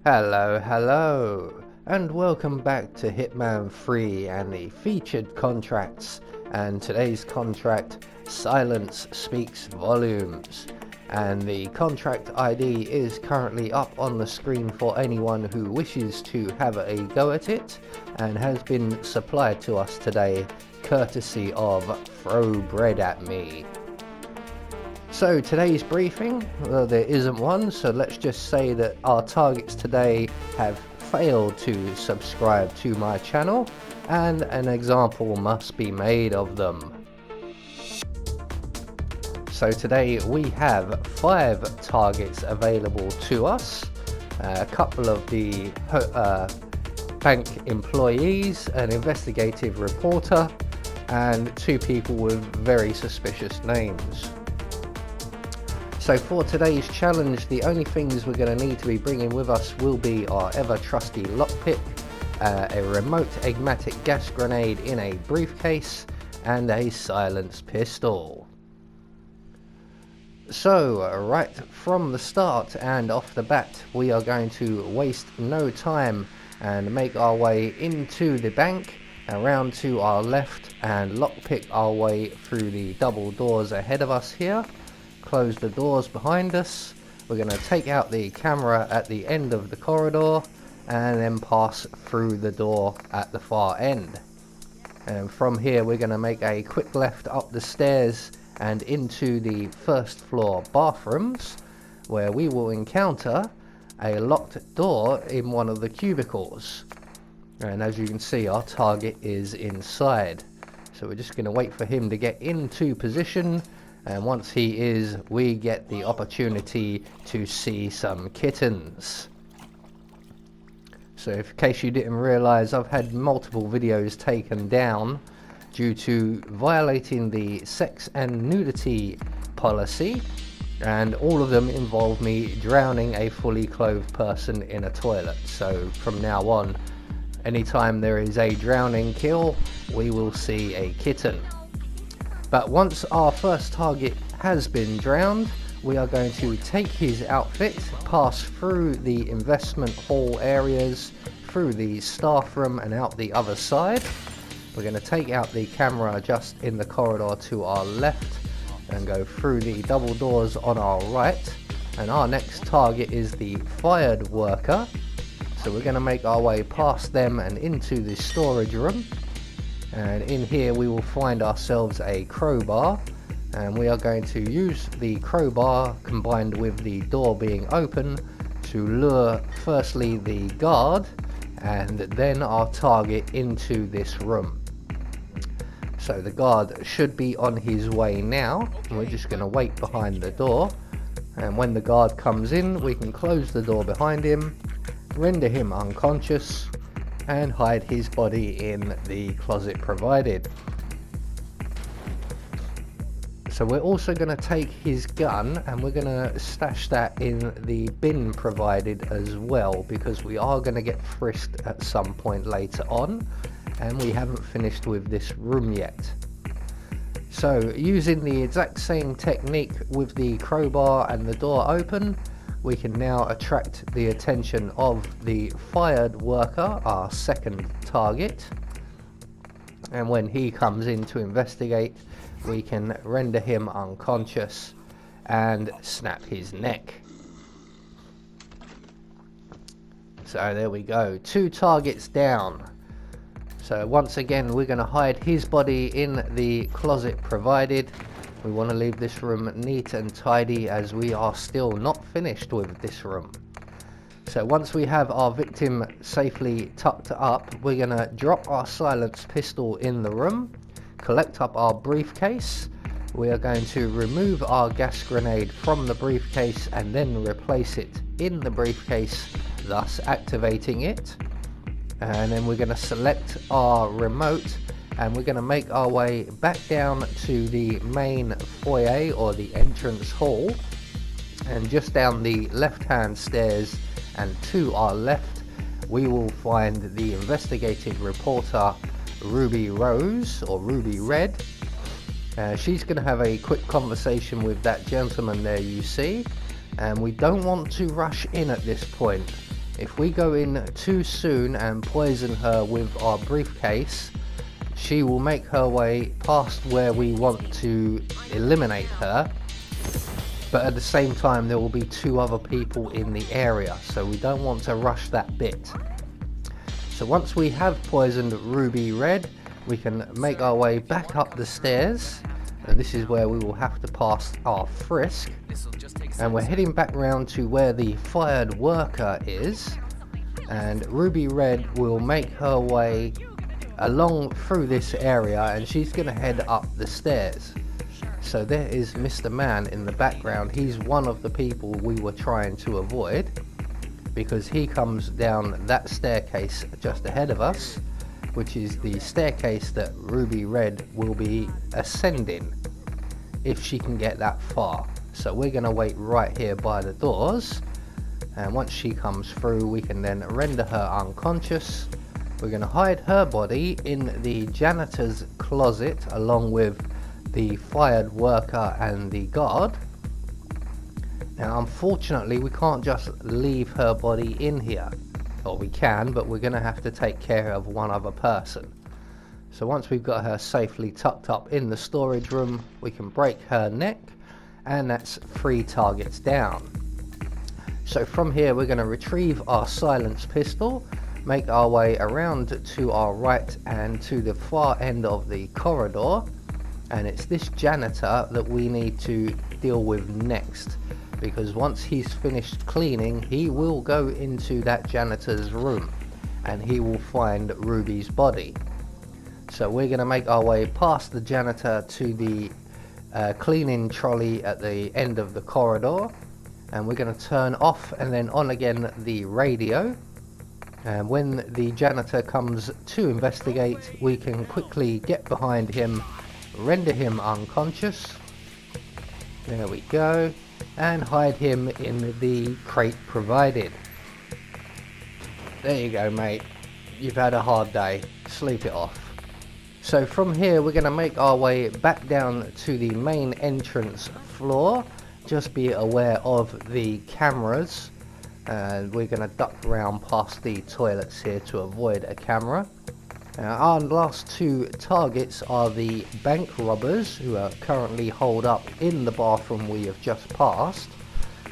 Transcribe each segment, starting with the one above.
Hello, and welcome back to Hitman 3 and the featured contracts. And today's contract, Silence Speaks Volumes. And the contract ID is currently up on the screen for anyone who wishes to have a go at it, and has been supplied to us today, courtesy of Throw Bread at Me. So today's briefing, well, there isn't one, so let's just say that our targets today have failed to subscribe to my channel, and an example must be made of them. So today we have 5 targets available to us, a couple of the bank employees, an investigative reporter, and 2 people with very suspicious names. So for today's challenge, the only things we're going to need to be bringing with us will be our ever trusty lockpick, a remote enigmatic gas grenade in a briefcase, and a silenced pistol. So right from the start and off the bat, we are going to waste no time and make our way into the bank, around to our left, and lockpick our way through the double doors ahead of us here. Close the doors behind us. We're going to take out the camera at the end of the corridor and then pass through the door at the far end. And from here we're going to make a quick left up the stairs and into the first floor bathrooms, where we will encounter a locked door in one of the cubicles. And as you can see, our target is inside. So we're just going to wait for him to get into position. And once he is, we get the opportunity to see some kittens. So in case you didn't realize, I've had multiple videos taken down due to violating the sex and nudity policy, and all of them involve me drowning a fully clothed person in a toilet. So from now on, anytime there is a drowning kill, we will see a kitten. But once our first target has been drowned, we are going to take his outfit, pass through the investment hall areas, through the staff room and out the other side. We're going to take out the camera just in the corridor to our left and go through the double doors on our right. And our next target is the fired worker. So we're going to make our way past them and into the storage room. And in here we will find ourselves a crowbar, and we are going to use the crowbar combined with the door being open to lure firstly the guard and then our target into this room. So the guard should be on his way now, and we're just going to wait behind the door, and when the guard comes in we can close the door behind him, render him unconscious, and hide his body in the closet provided. So we're also going to take his gun and we're going to stash that in the bin provided as well, because we are going to get frisked at some point later on, and we haven't finished with this room yet. So using the exact same technique with the crowbar and the door open, we can now attract the attention of the fired worker, our second target, and when he comes in to investigate, we can render him unconscious and snap his neck. So there we go, 2 targets down. So once again we're going to hide his body in the closet provided. We want to leave this room neat and tidy, as we are still not finished with this room. So once we have our victim safely tucked up, we're going to drop our silenced pistol in the room, collect up our briefcase. We are going to remove our gas grenade from the briefcase and then replace it in the briefcase, thus activating it. And then we're going to select our remote, and we're going to make our way back down to the main foyer, or the entrance hall, and just down the left hand stairs and to our left we will find the investigative reporter Ruby Rose, or Ruby Red. She's going to have a quick conversation with that gentleman there you see, and we don't want to rush in at this point. If we go in too soon and poison her with our briefcase, she will make her way past where we want to eliminate her, but at the same time there will be 2 other people in the area, so we don't want to rush that bit. So once we have poisoned Ruby Red, we can make our way back up the stairs, and this is where we will have to pass our frisk, and we're heading back round to where the fired worker is, and Ruby Red will make her way along through this area, and she's going to head up the stairs. So there is Mr. Man in the background. He's one of the people we were trying to avoid, because he comes down that staircase just ahead of us, which is the staircase that Ruby Red will be ascending if she can get that far. So we're going to wait right here by the doors, and once she comes through we can then render her unconscious. We're going to hide her body in the janitor's closet along with the fired worker and the guard. Now unfortunately we can't just leave her body in here, or we can, but we're going to have to take care of one other person. So once we've got her safely tucked up in the storage room, we can break her neck, and that's 3 targets down. So from here we're going to retrieve our silenced pistol, make our way around to our right and to the far end of the corridor, and it's this janitor that we need to deal with next, because once he's finished cleaning he will go into that janitor's room and he will find Ruby's body. So we're going to make our way past the janitor to the cleaning trolley at the end of the corridor, and we're going to turn off and then on again the radio, and when the janitor comes to investigate we can quickly get behind him, render him unconscious, there we go, and hide him in the crate provided. There you go mate, you've had a hard day, sleep it off. So from here we're going to make our way back down to the main entrance floor. Just be aware of the cameras, and we're going to duck around past the toilets here to avoid a camera. Our last 2 targets are the bank robbers, who are currently holed up in the bathroom we have just passed,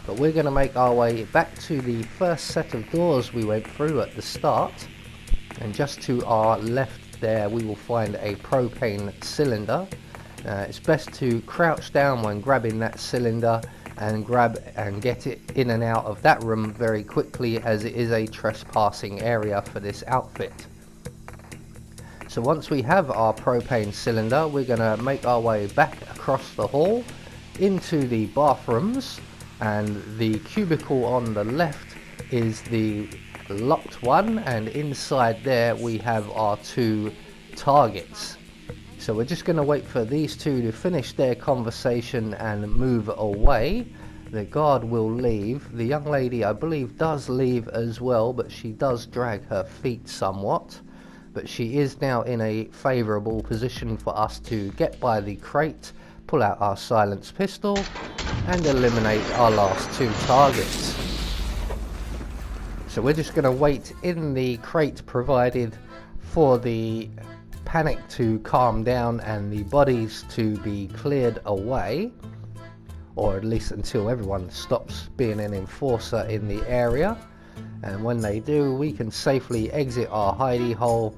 but we're going to make our way back to the first set of doors we went through at the start, and just to our left there we will find a propane cylinder. It's best to crouch down when grabbing that cylinder and grab and get it in and out of that room very quickly, as it is a trespassing area for this outfit. So once we have our propane cylinder we're going to make our way back across the hall into the bathrooms, and the cubicle on the left is the locked one, and inside there we have our 2 targets. So we're just going to wait for these 2 to finish their conversation and move away. The guard will leave. The young lady I believe does leave as well, but she does drag her feet somewhat. But she is now in a favourable position for us to get by the crate, pull out our silenced pistol and eliminate our last 2 targets. So we're just going to wait in the crate provided for the panic to calm down and the bodies to be cleared away, or at least until everyone stops being an enforcer in the area, and when they do we can safely exit our hidey hole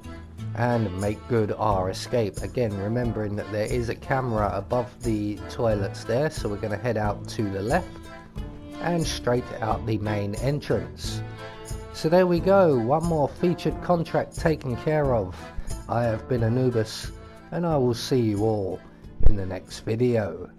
and make good our escape. Again, remembering that there is a camera above the toilets there, so we're going to head out to the left and straight out the main entrance. So there we go, one more featured contract taken care of. I have been Anubis, and I will see you all in the next video.